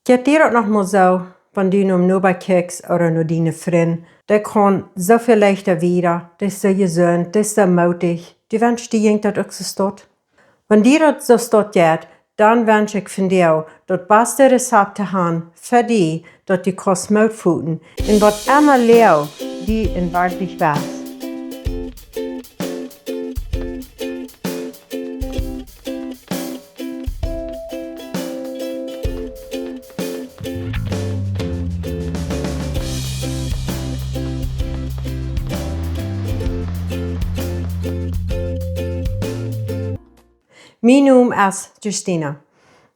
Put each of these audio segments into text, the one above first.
Geht dir auch noch mal so, wenn du nur nobody kickst oder nur deine Freunde, der kann so viel leichter wieder, der ist so gesund, der ist so mutig. Du wünschst dir das auch so steht? Wenn dir das so steht geht, dann wünsche ich von dir, das beste Rezept zu haben für dich, dass du kannst mitführen, in was immer Leo die in wirklich weiß. Mein Name ist Justina.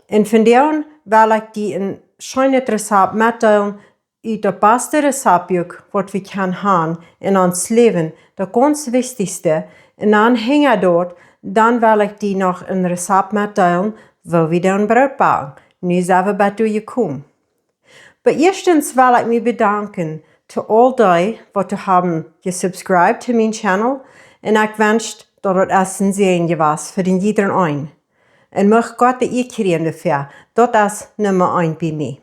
En vandaag wil ik die een schönes Rezept mitteilen uit das beste Rezeptbuch, was wir können haben in ons Leben, das ganz Wichtigste. Und dann hängen dort, dann will ich die noch ein Rezept mitteilen, wo wir dann Brot backen. Nu zijn we bij u gekommen. Aber erstens will ich mich bedanken zu all die, die haben gesubscribed zu meinem Channel. Und ich wünsche, dass es ein Segen war für den jeden einen. Und möchte Gott die kriegen dafür, das ist Nummer 1 bei mir.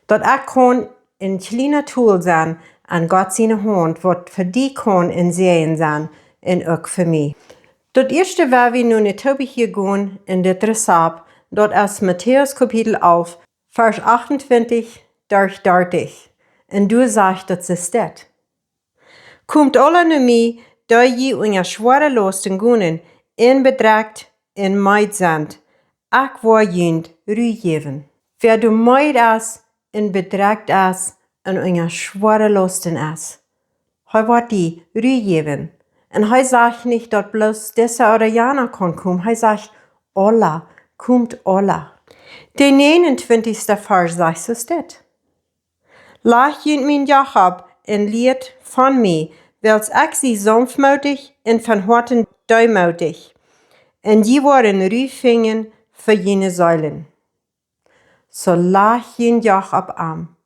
Dass ich kann ein kleiner Tool sein an Gott seine Hand, was für die kann ein Segen sein und auch für mich. Das erste, was wir nun nicht hier gehen in das Rezept, das ist Matthäus Kapitel 11, Vers 28 durch 30. Und du sagst, das ist das. Kommt alle zu mir, da je unter schwere Lasten gehen, in Bedrägt, in Meid sind. Ich will jünd Ruhe geben. Wer du Meid ist, in Bedrägt ist, und unter schwere Lasten ist. Hij wird die Ruhe geben. Und hij sagt nicht, dass bloß dieser oder jener kann kommen. Hij sagt, Allah, kommt Allah. Der 29. Vers sagt es das. Laat jünd mein Jakob en leert von mir, wels ich sie sanftmütig und von Herzen deumutig. Und die worden Ruhe fingen für jene Säulen. So laat jünd Jakob am.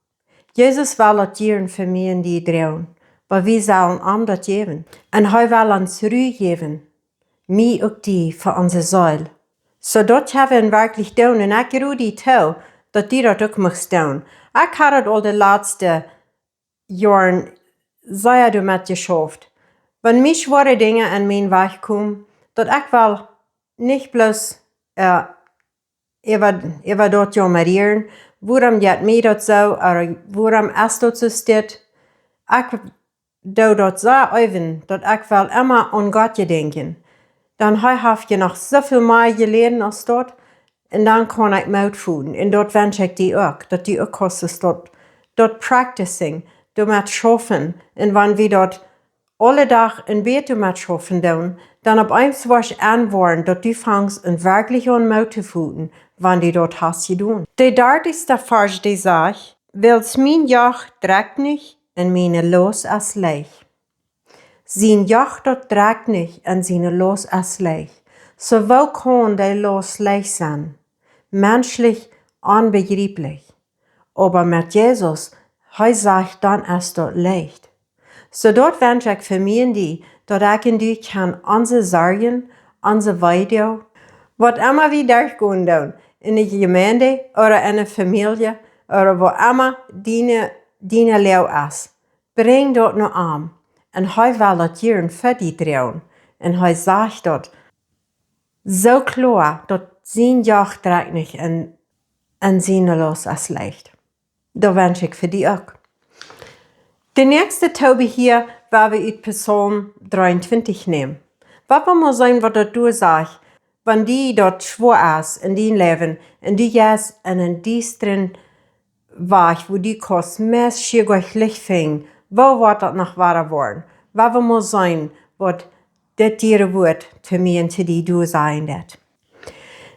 Jesus will das geben für mich und die drehen, weil wir sollen ihm das geben. Und er will uns Ruhe geben, mir auch die für unsere Säule. So das haben wir wirklich tun und ich ruhe die zu, dass die das auch möchtest tun. Ich habe das all die letzten Jahren sehr damit geschafft. Wenn mich schwere Dinge an meinen Weg kommen, dass ich will nicht bloß über dort jammern, warum geht mir das so, oder warum ist das so steht. Ich do das so öfen, dass ich will immer an Gott denken. Dann habe ich noch so viel mehr gelernt als dort, und dann kann ich Mut fühlen. Und dort wünsche ich die auch, dass die auch kostet dort practicing, damit schaffen. Und wenn wir dort alle Tag in Bett damit schaffen, dann ab eins was anworden, dass du fängst und wirklich an Mut zu fühlen, wenn die dort hast getan. Der 30. Vers, die sagt, wels mein Joch trägt nicht, und meine Los ist leicht. Sein Joch dort trägt nicht, und seine Los ist leicht. So wo kann der Los leicht sein? Menschlich unbegreiflich. Aber mit Jesus, er sagt, dann ist dort leicht. So dort wünsche ich für mich und die, dass ich und du kann unsere Sorgen, unsere Video, was immer wir durchgehen, in der Gemeinde oder in der Familie oder wo immer deine Leo ist, bring dort noch an. Und er will das gern für die drehen. Und er sagt dort so klar, dass sein Joch trägt nicht und seine Los ist leicht. Da wünsche ich für die auch. Der nächste Taube hier, werden wir aus Psalm 23 nehmen. Was will mal sein, was du sagst, wenn die dort schwor ist in dein Leben und du gehst in einen düsteren Weg, wo die kannst meist schwierig Licht finden, wo wird das noch wahr worden? Was will mal sein, was das dir wird für mich und für die du sein wird?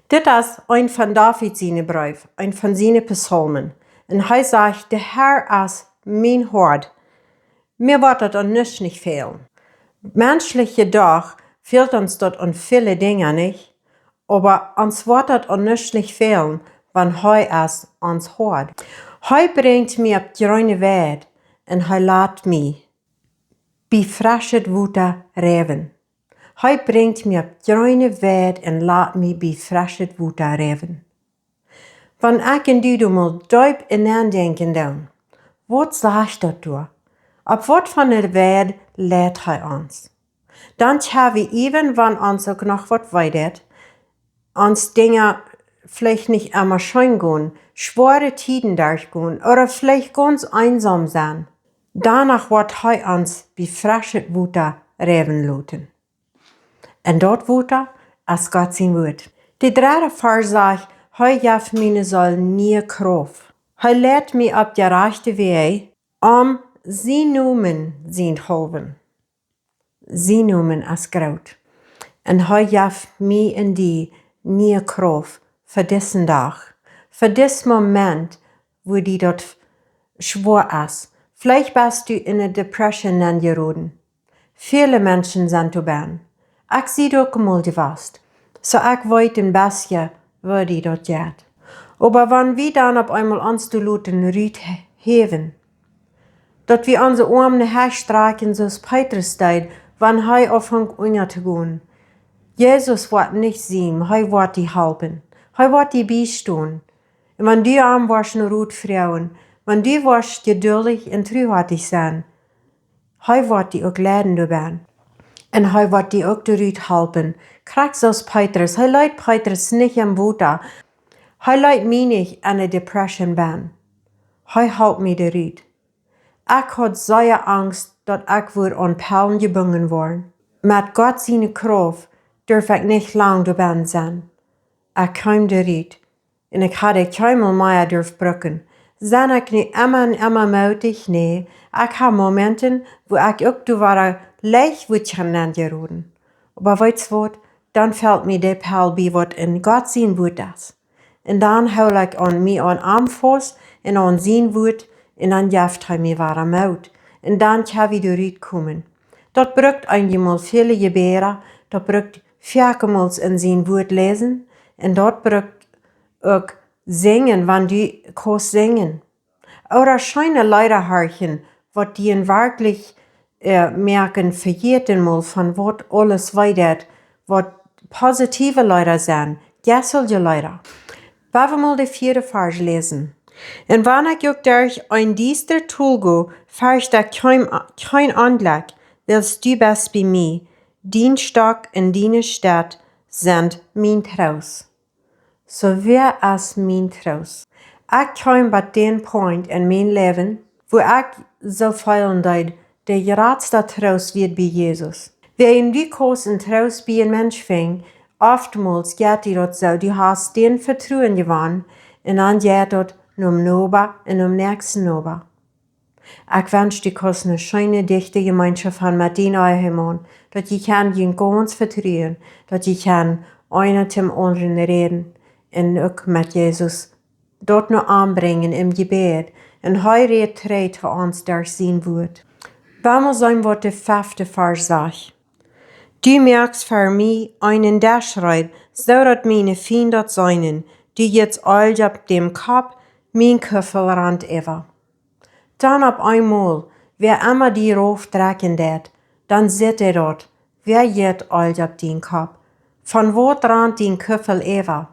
Das ist ein von David seine Brief, ein von seinen Psalmen. Und er sagt, der Herr ist mein Hort. Mir wird das an nichts nicht fehlen. Menschlich jedoch fehlt uns dort an viele Dinge nicht, aber uns wird das an nichts nicht fehlen, wenn er es uns hört. Er bringt mich auf die grüne Weg und er lässt mich befrischt Wutter reven. Er bringt mich auf die grüne Weg und lässt mich befrischt Wutter reven. Wenn ich du mal duip in denken down, wat sagst du? Ab wat von der Welt lehrt uns? Dann haben wir even, wenn uns auch noch wat weidet, uns Dinge vielleicht nicht immer schön gehen, schwere Tiden durchgehen oder vielleicht ganz einsam sein. Danach wird uns wie frisches Wasser reben lassen. Und dort Wasser ist Gott sein Wort. Die dritte Vers sagt, jaf meine Soll nie Kraft. Lehrt mich auf der rechten Weg, sie Namen sind halben. Sie Namen ist groß. Und jaf mich in die nie Kraft für diesen Tag. Für diesen Moment, wo die dort schwor ist. Vielleicht bist du in eine Depression geraten. Viele Menschen sind dabei. Ich sehe doch mal die was. So ich weiß ein bisschen, wo die dort geht. Aber wenn wir dann auf einmal uns zu lauten Rüt heben, dass wir unsere Arme herstrecken, so es Petrus steht, wenn aufhängt zu gehen. Jesus wird nicht sehen, wird die helfen. Wird die beistehen. Und wenn die arm waschen Rut Frauen, wenn die warst geduldig und treuhartig sein, wird die auch leiden dabei. Und wird die auch Rut helfen. Kriegst aus Petrus, leidt Petrus nicht im Wasser. Leidt mich nicht in eine Depression bin. Helpt mir der Rut. Ich hatte sehr Angst, dass ich an Perlen gebunden worden. Mit Gott seine Kraft darf ich nicht lang dabei sein. Ich kam der Rut. Und ich hatte keinmal mehr durchbrochen. Sind ich nicht immer und immer mutig? Nee. Ich habe Momente, wo ich auch du war leicht Wutchen geraten. Aber weißt du was? Dann fällt mir der Perl bei, was in Gott sein Wut ist. Und dann hol ich an mir an Armfuß und an sein Wut und dann jaft mir wahre Mut. Und dann kann ich durch kommen. Dort braucht einmal viele Gebäre, dort braucht viermal in sein Wut lesen und dort braucht auch singen, wenn die kannst singen. Oder scheine Leute horchen, was die in wirklich merken, verjeten mal von was alles weiter, was positive Leute sind, gässelige Leute. Wollen wir mal die 4. Vers lesen. Und wenn ich auch durch ein düster Tal gehe, fürchte ich kein Anblick, willst du bist bei mir. Dein Stock und deine Stadt sind mein Trost. So wer ist mein Trost? Ich komme bei dem Punkt in meinem Leben, wo ich so fühlen deut, der geradste Trost wird bei Jesus. Wer in die Kurs und Trost bei einem Mensch fängt, oftmals geht die dort so, du hast den Vertrauen gewonnen, und dann geht dort Nober und nächsten Nober. Ich wünsche dir eine schöne, dichte Gemeinschaft haben mit den Ehemann, dass ich kann ihn ganz vertrauen, dass ich kann einer zum anderen reden und auch mit Jesus dort noch anbringen im Gebet und heute trägt für uns durch sein Wort. Wenn wir sein, was der 5. Vers sagt. Du merkst für mich einen der schreit, so dass meine Feinde seien, die jetzt all ab dem Kopf mein Köffelrand ever. Dann auf einmal, wer immer die Ruf drecken det, dann seht dort, wer jet all ab den Kopf. Von wo rand den Köffel ever?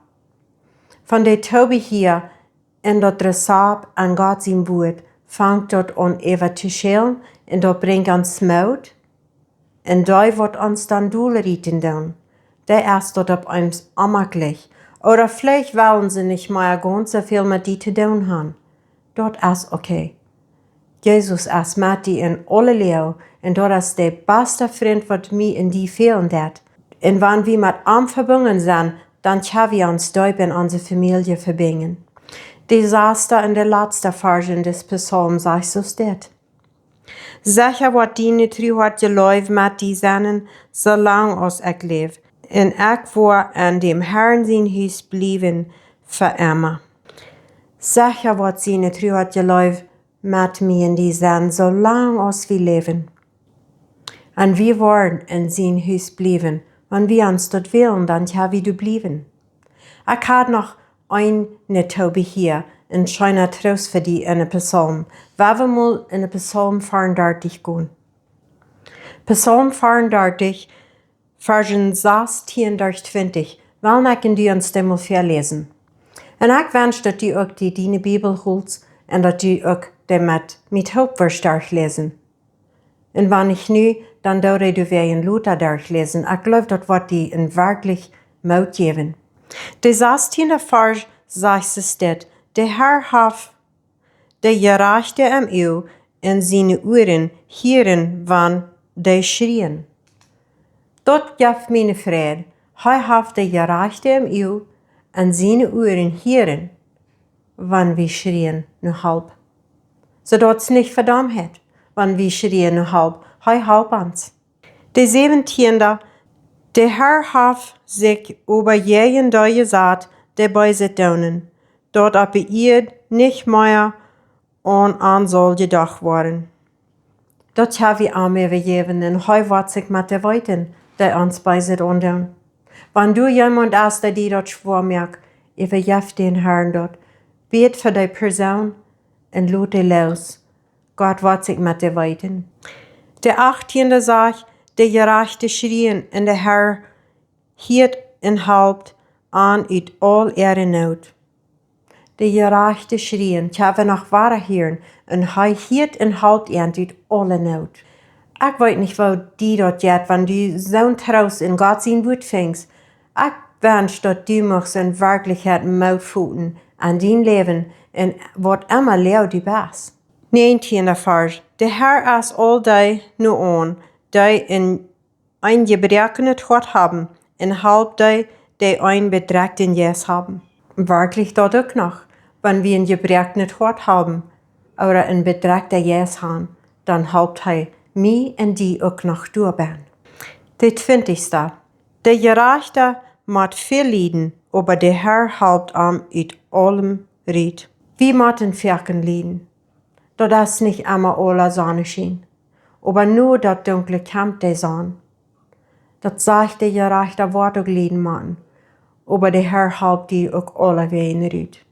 Von der Tobi hier, in dort Resab an Gott sein Wort, fangt dort an ever zu schälen, und dort bringt uns Mut, und da wird uns dann durchrieten dann. Der ist dort auf uns ammerlich. Oder vielleicht wollen sie nicht mehr ganz so viel mit die zu tun haben. Dort ist okay. Jesus ist mit die in alle Leo, und dort ist der beste Freund, was mir in die fehlen wird. Und wenn wir mit ihm verbunden sind, dann können wir uns dort in unsere Familie verbinden. Desaster in der letzten Version des Psalms sagt so steht. Sicher wird deine Treuheit geläuft mit die Seinen, solange als ich lebe. Und ich war an dem Herrn sein Haus bleiben für immer. Sicher wird seine Treuheit geläuft mit mir in die Seinen, solange als wir leben. Und wir wollen in sein Haus bleiben. Wenn wir uns dort wählen, dann können wir dort bleiben. Ich habe noch eine Taube hier, ein schöner Trost für die in einem Psalm. Wollen wir mal in den Psalm 34 gehen? Psalm 34, Versen 16 durch 20. Wollen ich die uns den mal verlesen? En ik wens dat u ook die dine Bibel holt en dat u ook de met hoop lezen. En wanneer ik nu, dan doe ik weer een Luther durchlezen. Ik geloof dat wordt die een werkelijk moed geven. De 16e vers zegt ze dit. De Heer heeft de gerechte am u en zijn oren hieren van de schrien. Dat geeft mijn vrede. Hij heeft de gerechte am u en zijn oren hieren van wie schrien nu halb. Zodat het niet verdammt heeft, van wie schrien nu halb. Hij helpt ons. De 17e. De Heer heeft zich over jeden dag gezet, der bij zich donen, dat op ihr niet meer aan zal gedacht worden. Dat heb je aan mij gegeven en hij wordt zich met de weten, die ons bij zich doen. Wanneer jemand is die dat schwor merkt, vergeeft den Herrn dat, bid voor die persoon en laat die los. Gott wordt zich met de weten. De 18e zegt, de gerechte schrien en de Herr hiert en helpt aan uit al ihre nood. De gerechte schrien, ik heb nog ware hieren, en hij hiert en helpt aan uit alle nood. Ik weet niet wat die dat jet, wanneer du zo'n trouwens in God zijn woord vingst. Ik wens dat du mag zijn werkelijkheid moed voeten aan dien leven en wat immer leeuw du best. 19e vers. De Heer is al die nu aan, die in een gebrekene hart hebben, en helpt die een bedreigten jes hebben. Werkelijk dat ook nog. Wenn wir een gebrekene hart hebben, oder een bedreigte jes hebben, dan helpt hij mij en die ook nog doorbaan. De 20e. De gerechte moet veel lijden, aber de Heer helpt hem uit allem riet. Wie moeten verken lijden? Dat is niet immer alle Sonnenschein, aber nur dat dunkle Kampf der Sonne. Dat zegt de gerechte wordt ook lijden moeten, aber de Heer helpt die ook alle wegen uit.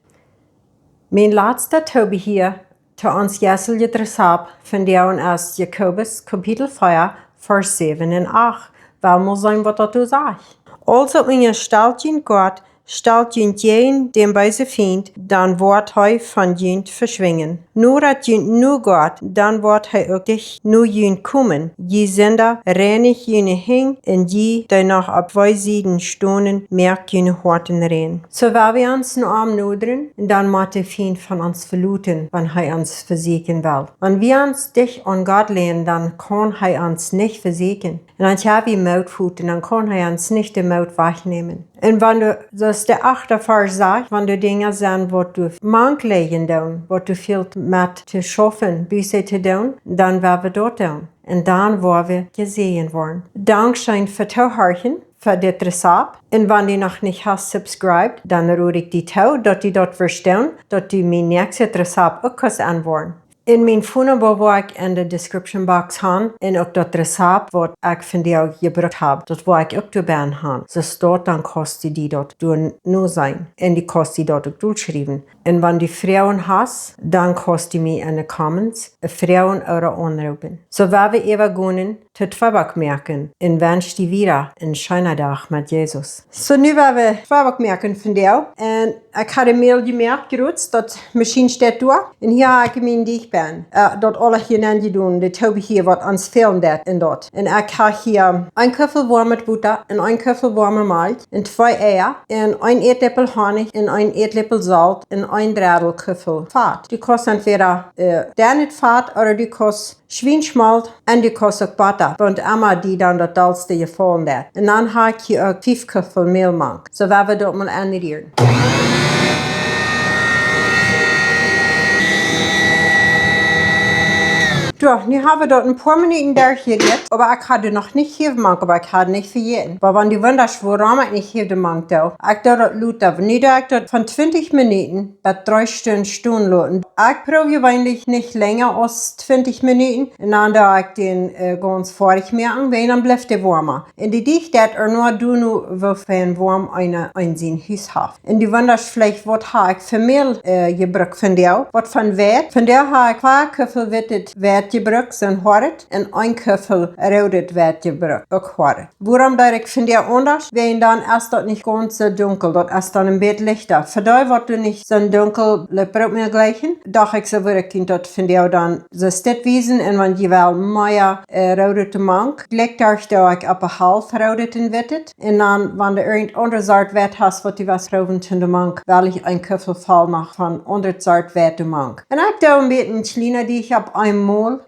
Mijn laatste tobe hier, te ons Jessel gedresab, vandaag is Jakobus kapitel 4, vers 7 en 8. Wel moet zijn wat dat u zegt. Also in je stelt je Gott, stelt je jeden dem bij ze vindt, dan wordt hij van je verschwingen. Nur dat je nu gaat, dan wordt hij ook dich nu je komen. Je zender reinig je hing, en je die nog op wij zijden stonen, merkt je horten rein. So waar we ons nu arm nooderen, dan moet de vriend van ons verluten, wanneer hij ons verzekeren wil. Wanneer we ons dicht aan God lehnen, dan kan hij ons niet verzekeren. En als we moed voeten, dan kan hij ons niet de moed wegnemen. En wanneer, zoals de 8e vers zegt, wanneer dingen zijn wat du mankelijk doen, wat du veel met te schaffen, bijzij te doen, dan willen we dat doen. En dan worden we gezien worden. Dankzij voor toehoren, voor dit recept. En wanneer je nog niet hast subscribed, dan roer ik die toe, dat je dat verstaan, dat je mijn nächste recept ook kan aanworden. In mijn phone wil ik in de description box gaan en ook dat recept wat ik vandaag gebruikt heb, dat wil ik ook erbij gaan. Zo staat dan kost die dat doen nu zijn en die kost die dat ook doorschrijven. En wanneer die vrouwen has, dan kost die mij in de comments vrouwen oder aanroepen. Zo waar we even gaan tot Fabak merken en wens die weer een schöne dag met Jezus. Zo nu waar we Fabak merken vandaag en ik had een mail gemerkt gerust, dat misschien staat door en hier heb ik mijn dicht ben. Dat alle hier doen, dit heb ik hier wat ons filmen dat en dat. En ik heb hier een kuffel warme butter en een kuffel warme melk en 2 eier en een eetlepel honing en een eetlepel zout en een dradelkuffel vat. Die kost entweder niet vat of die kost Schweinsmalt en die kost ook butter. Want immer die dan dat dalste gevallen dat. En dan heb ik hier ook 5 kuffel meelmank. Zo waar we dat mal aanrieren. Ja, nu hebben we dat een paar minuten durchgeredet, aber ik had het nog niet gegeven, aber ik had het niet vergeten. Maar wanneer die wunders waarom ik niet gegeven mank doe, ik doe dat luter. Nu doe ik dat van 20 minuten bij 3 stunden stoen laten. Ik probeer gewöhnlich niet langer als 20 minuten. En dan doe ik den ganz vorig maken, weil dan blijft die warmer. En die dicht dat nur doen we van warm een zijn huis heeft. En die wunders vielleicht wat heb ik voor meel gebruikt van jou, wat van wet. Van daar heb ik 2 kuffel wettet wet gebruikt zijn hard en een knuffel rodet werd gebruikt, ook hard. Waarom dat ik vind ja anders? Weil dann ist das nicht ganz so dunkel, das ist dann ein bisschen lichter. Für da wird du nicht so dunkel, braucht mir gleichen. Doch ich so würde kind dat vind ja dann so stedt wiesen en wenn je wel meer rodete mank, gelijk daar sto ik op een half rodete wettet. En dan, wanneer er een ander soort wet has, wat die was roven in de mank, wel ik een kuffel vol mag van ander soort wet de mank. En ik doe een beetje kleiner die ik heb eenmaal,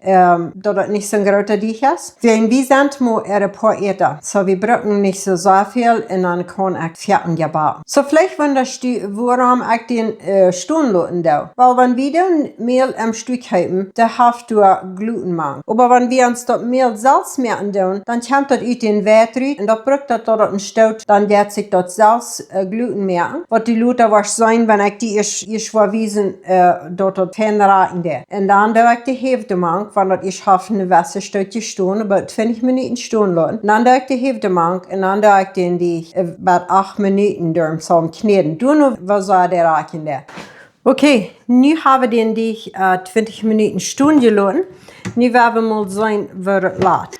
dat het niet zo'n grote die is. Wir sind mal ein paar eten. So, wir brauchen nicht so viel und dann kann ich fertig gebacken. So, vielleicht wunderst du, warum ich den Stuhl lassen da. Weil wenn wir dann Mehl am Stück haben, dann hast du Glutenmangel. Aber wenn wir uns das Mehl selbst machen, dann kommt das aus den Wetter und das braucht das dort ein Stout, dann wird sich das selbst Gluten merken. Was die Leute was sein, wenn ich die ich verwiesen, dort Fenster in der. Und dann da ich die Hälfte mang, wenn das ich habe eine Wasserstücke stehen, aber 20 Minuten stehen lassen. Dann da ich die Hälfte mang und dann da ich den die bei 8 Minuten durch so kneten. Du nur was war der Rack in der. Okay, nu haben wir die 20 Minuten stehen gelassen. Nu werden wir mal sehen, wer es lädt.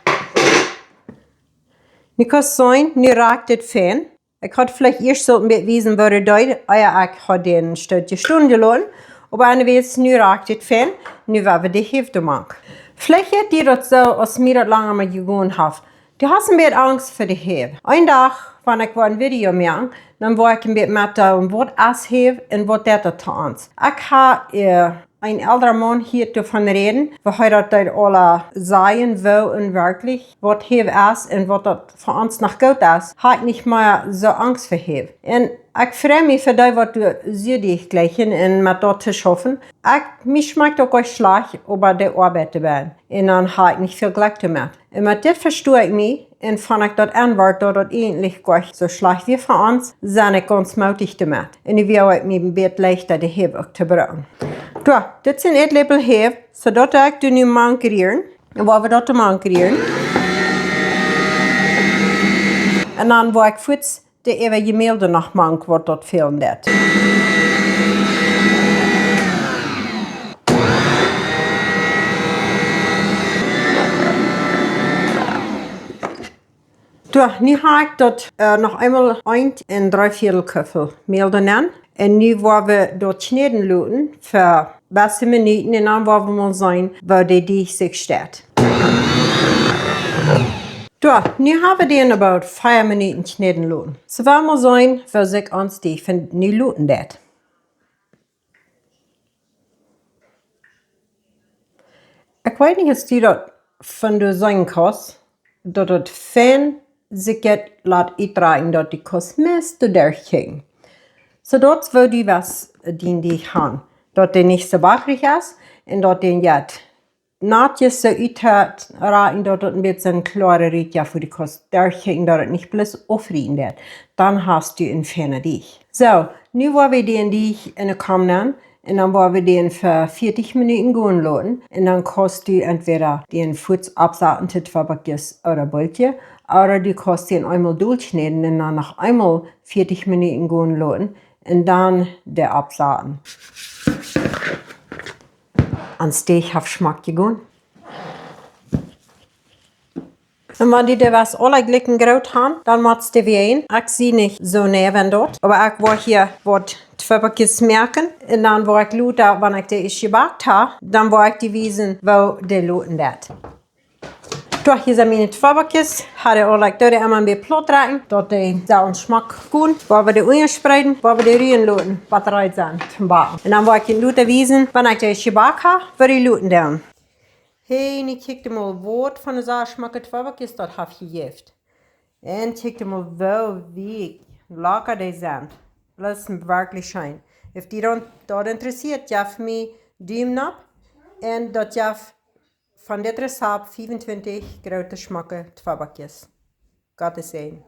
Nu kan zijn, nu raakt het fijn. Ik had vielleicht eerst zo een beetje weten waar het deed. Ik had een stukje stond gelaten. Maar anyways, nu raakt het fijn. Nu werden we de helft maken. Vielleicht hat die dat zo, als mir dat langer mal gegaan heb. Die hast een beetje angst voor de helft. Een dag, wanneer ik een video maak, dan word ik een beetje met wat as heb en wat dat taans. Ik ga ein älterer Mann hier davon reden, weil er das alle sagen will und wirklich, was hier ist und was das für uns noch gut ist, hat nicht mehr so Angst vor hier. Und ich freue mich für das, was du siehst gleich und mit dort zu schaffen. Mich schmeckt auch schlecht, aber der Arbeit bin. Und dann habe ich nicht viel Glück damit. Und mit das verstehe ich mich. Und wenn ich das anwarte, dass das eigentlich gar nicht so schlecht wie für uns, bin ich ganz mutig damit. Und ich will mich ein bisschen leichter die Hefe zu brauchen. Ja, dit zijn het lepel Hefe, zodat ik de nu mankeren. En wat we dat mankeren. En dan wil ik voets de even gemelde nog mank, wat dat film dat. Ja, nu ga ik dat nog eenmaal eind en 3/4 kuffel meel nemen. En nu willen we dat snijden laten voor beste minuten en dan willen we mal zien waar die zich staat. Ja, nu hebben we die in about 5 minuten snijden laten. Zo willen we zien waar zich ons die van nu laten dat. Ik weet niet of die dat van de zijn kost, dat het fijn zich het laat uitdraaien dat die kost meest doorging. So dat wil die was die gaan. Dat die niet zo bakkerig is en dat die jet naadjes zo uitdraaien dat het een beetje een klare rietje voor die kost doorging, dat het niet plus afrieden. Dan hast du een fijne dich. So, nu wollen wir die in de kam nemen. En dan wollen wir den für 40 Minuten gehen lassen. Und dann kannst du entweder den Fuß absagen, Titfabakjes oder Bultje. Oder du kannst den einmal durchschneiden und dann noch einmal 40 Minuten gehen lassen. Und dann der absagen. Ans Steak auf Geschmack gegeben. Und wenn die was alle Glicken graut haben, dann machst du wie ein. Ich sehe nicht so neben dort. Aber ich will hier was Twibbekjes merken. Und dann will ich luter, wenn ich die gebackt habe, dann will ich die wiesen, wo die luten dat. Doch hier sind meine Twibbekjes. Habe ich alle dort einmal ein bisschen platt rein, dass die so Geschmack gut. Wollen wir die Uhren spreiden, wollen wir die Rühren luten, was bereit sind zum Backen. Und dann will ich die Luter wiesen, wenn ich die gebackt habe, will ich luten dann. Hey, nu kijk mal, wat van de zaak smaakt Twibbekjes dat heb je gegeven. En kijk mal, wel wie lekker die zijn. Dat is werkelijk schijn. Als die dat interessiert, geef me duim op. En dat geef van dit recept 25 grote smaken Twibbekjes. Gottes zegen.